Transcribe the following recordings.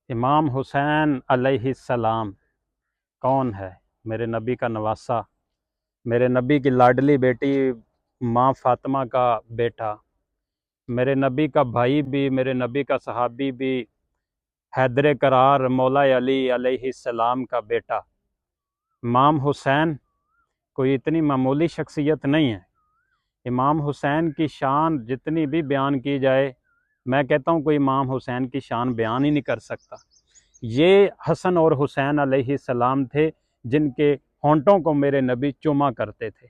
امام حسین علیہ السلام کون ہے؟ میرے نبی کا نواسہ، میرے نبی کی لاڈلی بیٹی ماں فاطمہ کا بیٹا، میرے نبی کا بھائی بھی، میرے نبی کا صحابی بھی، حیدر کرار مولا علی علیہ السلام کا بیٹا امام حسین کوئی اتنی معمولی شخصیت نہیں ہے۔ امام حسین کی شان جتنی بھی بیان کی جائے، میں کہتا ہوں کوئی امام حسین کی شان بیان ہی نہیں کر سکتا۔ یہ حسن اور حسین علیہ السلام تھے جن کے ہونٹوں کو میرے نبی چوما کرتے تھے۔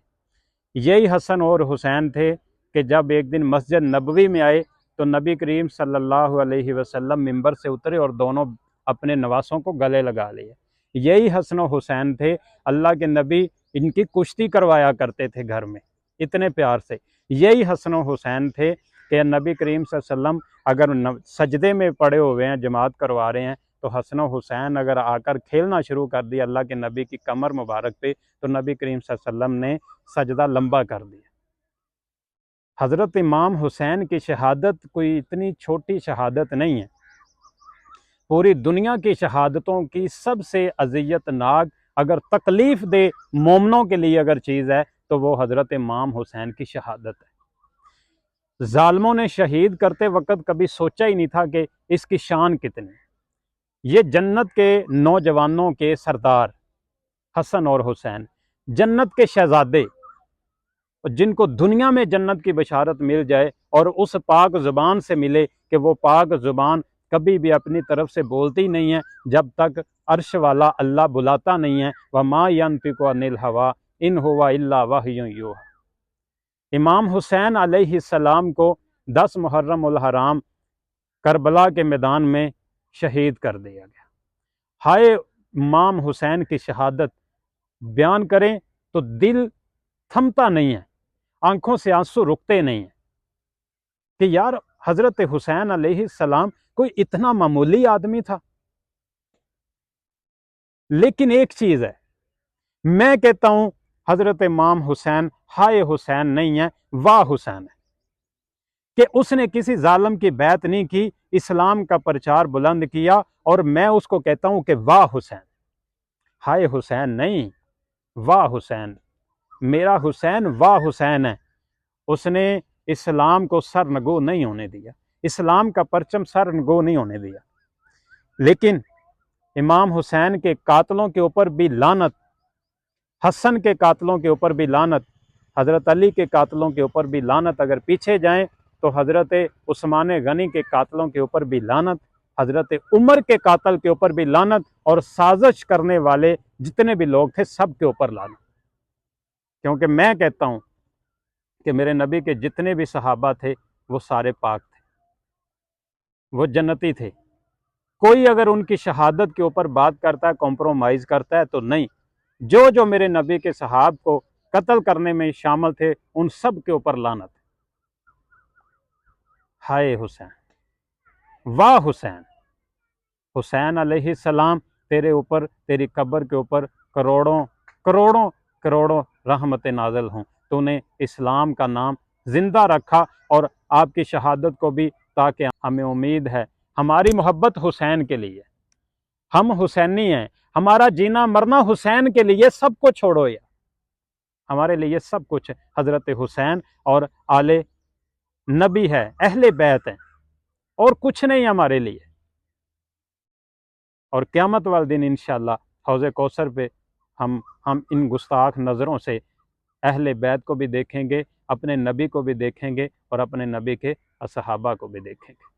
یہی حسن اور حسین تھے کہ جب ایک دن مسجد نبوی میں آئے تو نبی کریم صلی اللہ علیہ وسلم ممبر سے اترے اور دونوں اپنے نواسوں کو گلے لگا لیے۔ یہی حسن و حسین تھے، اللہ کے نبی ان کی کشتی کروایا کرتے تھے گھر میں اتنے پیار سے۔ یہی حسن و حسین تھے کہ نبی کریم صلی اللہ علیہ وسلم اگر سجدے میں پڑے ہوئے ہیں، جماعت کروا رہے ہیں، تو حسن و حسین اگر آ کر کھیلنا شروع کر دیا اللہ کے نبی کی کمر مبارک پہ، تو نبی کریم صلی اللہ علیہ وسلم نے سجدہ لمبا کر دیا۔ حضرت امام حسین کی شہادت کوئی اتنی چھوٹی شہادت نہیں ہے، پوری دنیا کی شہادتوں کی سب سے اذیت ناک اگر تکلیف دہ مومنوں کے لیے اگر چیز ہے تو وہ حضرت امام حسین کی شہادت ہے۔ ظالموں نے شہید کرتے وقت کبھی سوچا ہی نہیں تھا کہ اس کی شان کتنی ہے۔ یہ جنت کے نوجوانوں کے سردار حسن اور حسین، جنت کے شہزادے، جن کو دنیا میں جنت کی بشارت مل جائے اور اس پاک زبان سے ملے کہ وہ پاک زبان کبھی بھی اپنی طرف سے بولتی نہیں ہے جب تک عرش والا اللہ بلاتا نہیں ہے۔ وَمَا يَنطِقُ عَنِ الْهَوَىٰ إِنْ هُوَ إِلَّا وَحْيٌ يُوحَىٰ۔ امام حسین علیہ السلام کو 10 محرم الحرام کربلا کے میدان میں شہید کر دیا گیا۔ ہائے امام حسین کی شہادت بیان کریں تو دل تھمتا نہیں ہے، آنکھوں سے آنسو رکتے نہیں ہیں کہ یار حضرت حسین علیہ السلام کوئی اتنا معمولی آدمی تھا۔ لیکن ایک چیز ہے، میں کہتا ہوں حضرت امام حسین ہائے حسین نہیں ہے، واہ حسین ہے، کہ اس نے کسی ظالم کی بیعت نہیں کی، اسلام کا پرچار بلند کیا، اور میں اس کو کہتا ہوں کہ واہ حسین، ہائے حسین نہیں، واہ حسین۔ میرا حسین واہ حسین ہے، اس نے اسلام کو سرنگو نہیں ہونے دیا، اسلام کا پرچم سرنگو نہیں ہونے دیا۔ لیکن امام حسین کے قاتلوں کے اوپر بھی لعنت، حسن کے قاتلوں کے اوپر بھی لعنت، حضرت علی کے قاتلوں کے اوپر بھی لعنت۔ اگر پیچھے جائیں تو حضرت عثمان غنی کے قاتلوں کے اوپر بھی لعنت، حضرت عمر کے قاتل کے اوپر بھی لعنت، اور سازش کرنے والے جتنے بھی لوگ تھے سب کے اوپر لعنت۔ کیونکہ میں کہتا ہوں کہ میرے نبی کے جتنے بھی صحابہ تھے وہ سارے پاک تھے، وہ جنتی تھے۔ کوئی اگر ان کی شہادت کے اوپر بات کرتا ہے، کمپرومائز کرتا ہے تو نہیں، جو میرے نبی کے صحاب کو قتل کرنے میں شامل تھے ان سب کے اوپر لعنت۔ ہائے حسین، واہ حسین۔ حسین علیہ السلام تیرے اوپر، تیری قبر کے اوپر کروڑوں کروڑوں کروڑوں رحمت نازل ہوں۔ تو نے اسلام کا نام زندہ رکھا، اور آپ کی شہادت کو بھی، تاکہ ہمیں امید ہے، ہماری محبت حسین کے لیے، ہم حسینی ہیں، ہمارا جینا مرنا حسین کے لیے، سب کو چھوڑو یا ہمارے لیے سب کچھ حضرت حسین اور آل نبی ہے، اہل بیت ہیں، اور کچھ نہیں ہمارے لیے۔ اور قیامت والے دن انشاءاللہ حوض کوثر پہ ہم ان گستاخ نظروں سے اہل بیت کو بھی دیکھیں گے، اپنے نبی کو بھی دیکھیں گے، اور اپنے نبی کے صحابہ کو بھی دیکھیں گے۔